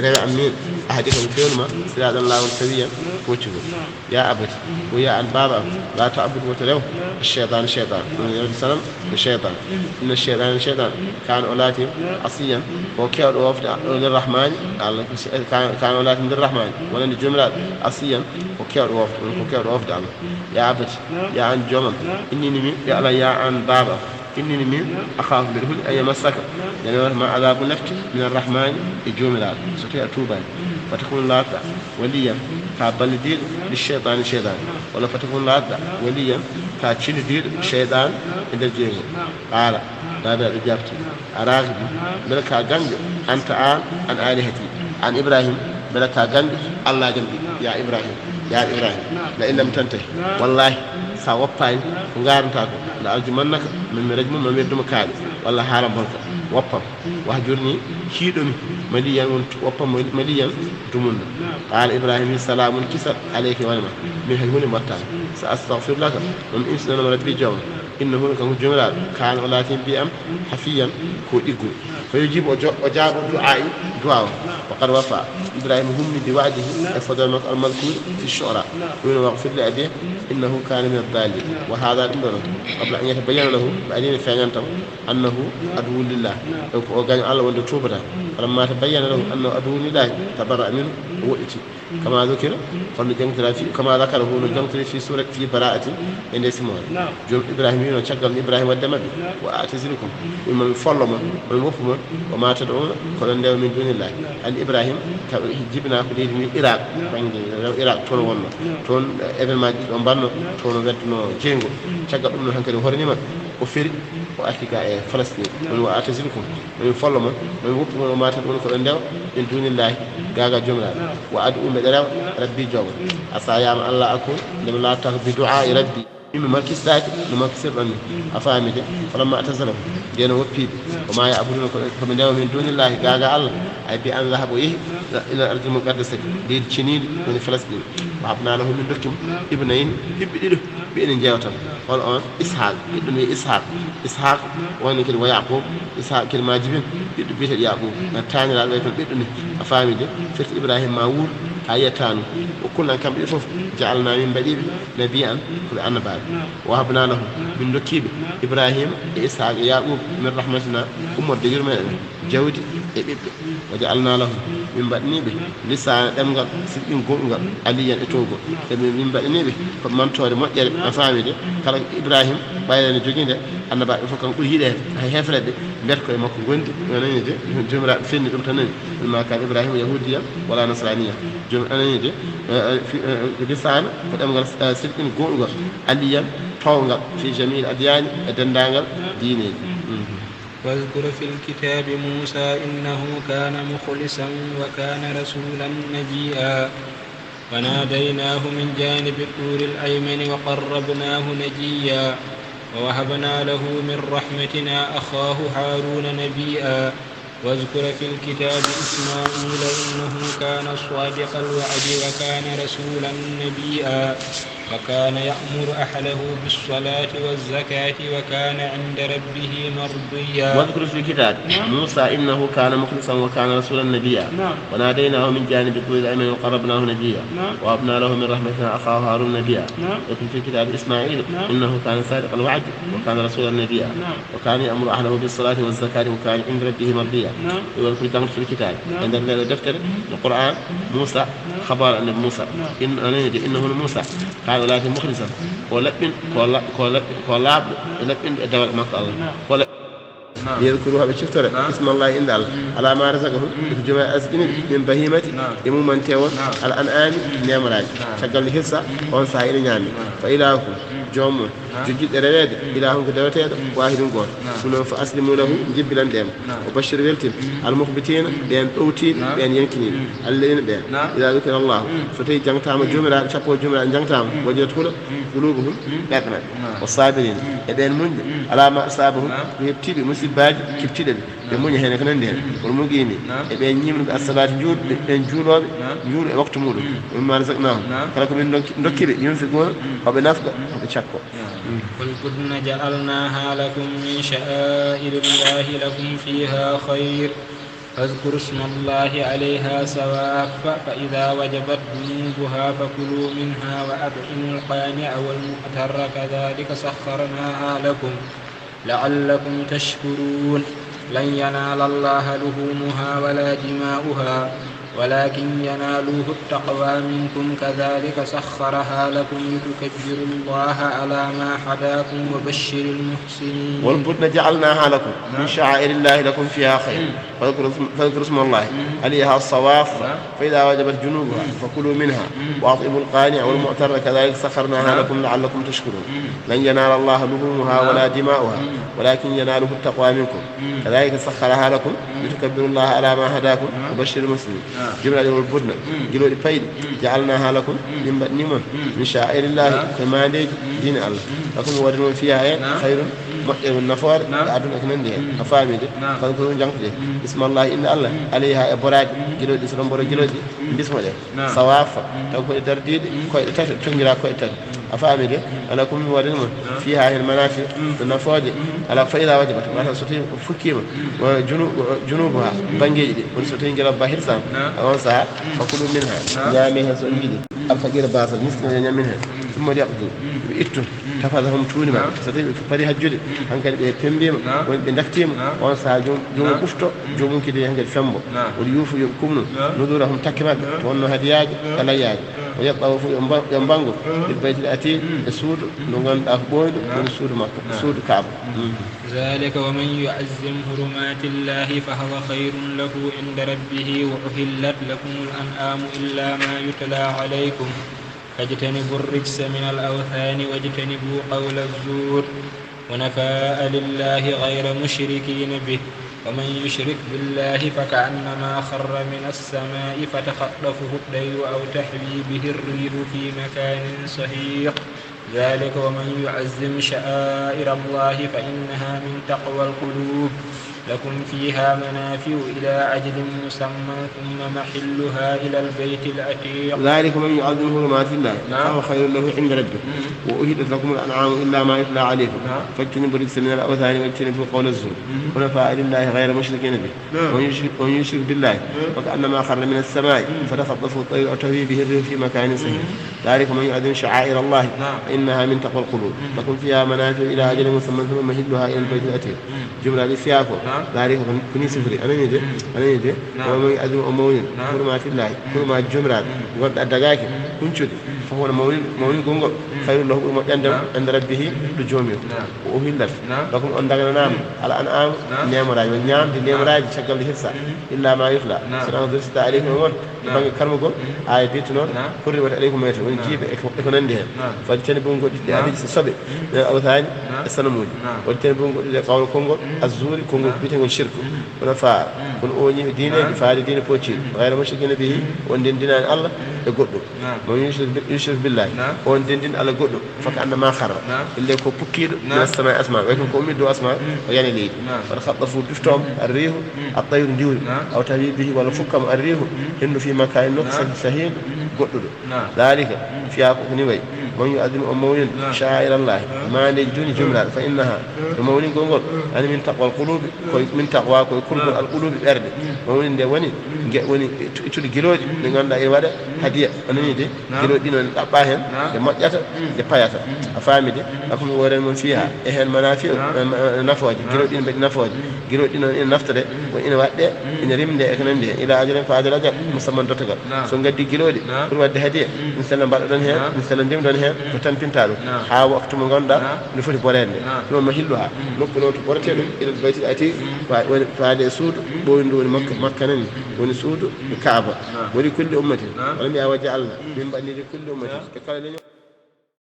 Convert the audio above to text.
rewe am min ahadika mi fewnuma siraɗan lawol sawiyan foccugo ya abati o ya an baba am la ta'budu woto rew الشيطان النبي صلى الله عليه وسلم الشيطان إن الشيطان كان أولاتي عصيا وكيد وفد للرحمن كان أولاتي للرحمن ولن الجملة عصيا وكيد وفد يا عبد يا عن جمل إني نمي يا عن بابا إني نمي أخاف بالهل أي مسك يعني ما عذاب نفت من الرحمن الجملة ستي أتوبا فتكون لا وليا كابل دير للشيطان ولا فتكون لا وليا كاتشين دير الشيطان عند الجيم قال هذا إجابتي أراغب ملك أجنج أنت عن آلهتي عن إبراهيم ملك أجنج الله جنبي يا إبراهيم لئن لم تنتهي والله سأوفاين نغارنتاكو لأرجمنك من رجم من يردم كالي والله حرام بنك وفم وهجرني شيدني مليا وفم مليا دمون قال إبراهيم السلام كسر عليك ونما من هيهون مرتان سأستغفر لك ومن إنسان ربي جون إنه كان جملة كان ولكن بأم حفيا كوديغو فيجيب أجاب دعاء وقد وفى إبراهيم هم بوعده فضل المذكور في الشعراء ويغفر لأبيه إنه كان من الضالين وهذا الأمر قبل أن يتبين له بعدين فعلته أنه عدو لله وقال الله وند توبته فلما تبين له أنه عدو لله تبرأ منه وإتي كما ذكر كما ذكره نجمت في سورة في براءة عند اسمه إبراهيم شغل إبراهيم والدمبي وأعتزلكم ومن فلم من وفم وما تدعون كلن من دون الله أن إبراهيم جبنا في من العراق تون ونا تون إبن ما جبنا تون ودنا جينغو شغل من هنكر هرنيما وفير وأفريقيا فلسطين وأعتزلكم من فلم من وفم وما تدعون كلن من دون الله جاء جملة وأدعو مدرا ربي جواب أسايام الله أكون لم لا تغفي دعاء ربي مما مركز ذات نمكسر أني أفهمي فلما اعتزلهم دينا وفيد وما يعبدون فمن دون من دون الله جاء الله أي بأن ذهبوا إيه إلى الأرض المقدسة دير تشنيل من فلسطين وهبنا له من دكهم ابنين بإذن جاوتهم قال إسحاق ابن إسحاق وين كل ويعقوب إسحاق كل ما جبين بيت يعقوب الثاني لا يكون بيتني أفهمي فت إبراهيم ماول آياتان وكلنا كم يشوف جعلنا من بديل نبيا كل أنبار وهبنا له من دكيب إبراهيم إسحاق يعقوب من رحمتنا أمور دير من جود وجعلنا له من بدني به لسان دمغ سين غونغ عليا اتوغو من بدني به فمن توري mo jere afamide kala Ibrahim bayani joginde annaba fo kan ko hide hay hefrede bet ko makko gondi nani de jumra fenni dum tan ma kan Ibrahim yahudiya wala nasraniya jum anani de lisan ko demgal sirkin gonga aliya tawga fi jamil adyan dendangal diine واذكر في الكتاب موسى إنه كان مخلصا وكان رسولا نجيا وناديناه من جانب الطور الأيمن وقربناه نجيا ووهبنا له من رحمتنا أخاه هارون نبيا واذكر في الكتاب إسماعيل إنه كان صادق الوعد وكان رسولا نبيا وكان يأمر أهله بالصلاة والزكاة وكان عند ربه مرضيا واذكر في الكتاب موسى إنه كان مخلصا وكان رسولا نبيا وناديناه من جانب الطور الأيمن وقربناه نجيا ووهبنا له من رحمتنا أخاه هارون نبيا وفي الكتاب إسماعيل إنه كان صادق الوعد وكان رسولا نبيا وكان يأمر أهله بالصلاة والزكاة وكان عند ربه مرضيا واذكر في الكتاب عند الدفتر القرآن موسى خبر أن موسى إنه موسى قال ولكن مخلصا ولابن دولة مكة الله يذكروها بالشفترة اسم الله عند الله على ما رزقهم في جماعة أسجن من بهيمة يموم من تيوى الأنعام نعم راج شغل الحصة وانسى إلى نعم فإلهكم جوم جديد ريد إلهكم كدوتين واحد قول سنو فأسلموا له جبلا دم وبشر ويلتم المخبتين بأن أوتي بأن ينكنين الذين بأن إذا ذكر الله فتي جنتام الجملة شقوا الجملة جنتام وجدت قلوبهم لكنا والصابرين يدين من على ما أصابهم يبتدي باج كبتيدل بموني هنا كنن دين والمجيني يبقى نيم الصلاة جود جود وقت مولو وما رزقناهم كلكم من نكير ينفقون وبنفق وبشكو والبدن جعلناها لكم من شعائر الله لكم فيها خير فاذكروا اسم الله عليها صواف فإذا وجبت جنوبها فكلوا منها وأطعموا القانع والمعتر كذلك سخرناها لكم لعلكم تشكرون لن ينال الله لحومها ولا دماؤها ولكن ينالوه التقوى منكم كذلك سخرها لكم لتكبروا الله على ما هداكم وبشر المحسنين. والبدن جعلناها لكم من شعائر الله لكم فيها خير فاذكروا اسم الله عليها الصواف فإذا وجبت جنوبها فكلوا منها وأطعموا القانع والمعتر كذلك سخرناها لكم لعلكم تشكرون لن ينال الله لحومها ولا دماؤها ولكن يناله التقوى منكم كذلك سخرها لكم لتكبروا الله على ما هداكم وبشر المسلمين. جملة والبدن جلو الفيل جعلناها لكم من شعائر الله كما دين الله لكم ورنون فيها خير النفار عدن أكنن دي أفامي دي فذكرون جنك دي اسم الله إن الله عليها إبراج جلو الإسلام برو جلو دي بسم الله صواف تقول ترديد كوي تنجرا كوي تر أفامي دي لكم ورنون فيها المنافع النفار على فإذا وجبت ما ستين فكيمة وجنوبها بنجي دي ونستين جرب باهرسان أوسع فكلوا منها جامعها سنجدي الفقير باطل مسلم منها ثم يقضوا بإتو تفاضهم تونما ستين فريها الجلد هنكر بيمبيم وندكتيم وانسى جون كفتو جون كده هنكر فمبو وليوفوا يكمنوا نذورهم تكمل وانه هدياج ألياج ويطوفوا ينبانغوا البيت الأتي السود نغان أخبوين والسود مكة سود كعب. ذلك ومن يعزم حرمات الله فهو خير له عند ربه وأحلت لكم الأنعام إلا ما يتلى عليكم فاجتنبوا الرجس من الأوثان واجتنبوا قول الزور ونفاء لله غير مشركين به ومن يشرك بالله فكأنما خر من السماء فتخطفه الطير أو تحوي به الريح في مكان سحيق ذلك ومن يعزم شعائر الله فإنها من تقوى القلوب لكم فيها منافع إلى أجل مسمى ثم محلها إلى البيت العتيق. ذلك من يعظم حرمات الله فهو خير له عند ربه وأهلت لكم الأنعام إلا ما يتلى عليكم فاجتنبوا الرجس من الأوثان واجتنبوا قول الزور ونفاء لله غير مشركين به ومن يشرك بالله وكأنما خر من السماء فتخطفه الطير أو تهوي به الريح في مكان سحيق ذلك من يعظم شعائر الله فإنها من تقوى القلوب لكم فيها منافع إلى أجل مسمى ثم محلها إلى البيت العتيق. جملة لسياقه ذلك كني سفري أنا يدي ومن يعظم أموين حرمات الله حرمات جمرات وقد أدعاك كنشد فهو المولين كونغ خير له عند ربه لجومه وأهلت لكم أن دعنا نام على أنعام نعم راج ونعم دي نعم راج شكل الحصة إلا ما يخلى سلام درست عليكم ومن بان كرمكم آية بيتنور حرمت عليكم ميت ونجيب إكونندها فاجتنبوا قد أبيج الصبي الأوثان السنمود واجتنبوا قد قول كونغ الزور كونغ بيتنور شرك ونفاء ونؤوني دينه فعل دين بوتشي غير مشركين به وندين دين الله يقولوا من يشرك بالله وندين دين الله يقولوا فكأنما خر اللي كو بكير من السماء أسماء ويكون كومي دو أسماء يعني ليه فخطفوا دفتهم الريح الطير ديول أو تهوي به ولا فكم الريح إنه في مكان نقص سهيل قولوا ذلك في أقوى نوي من يؤذن أموين شعائر الله ما نجدون جملة فإنها أموين قنقل أنا من تقوى القلوب من تقوى كل القلوب الأرض أموين ده وني تقول جلود نعند إيواده هدية أنا نيجي جلود دينا أباهم لما جاتا لباياتا أفهمي دي أكون ورا من فيها إيه المنافع نفوج جلود دين بيت نفوج جلود دين نفتره وإن وقت إن ريم ده إكنن ده إلى أجل فاضل أجل مسمى دوتك سونغ دي جلود كل وقت هدية مثلا بعد هنا مثلا ديم هنا وتنتين تالو ها وقت من غندا نفوت بورين لو محلها نقول بورتين إلى البيت الأتي فهذا سود بويندون مكانين ونسود الكعبة ولكل أمة ولم يوجعلنا من بني لكل أمة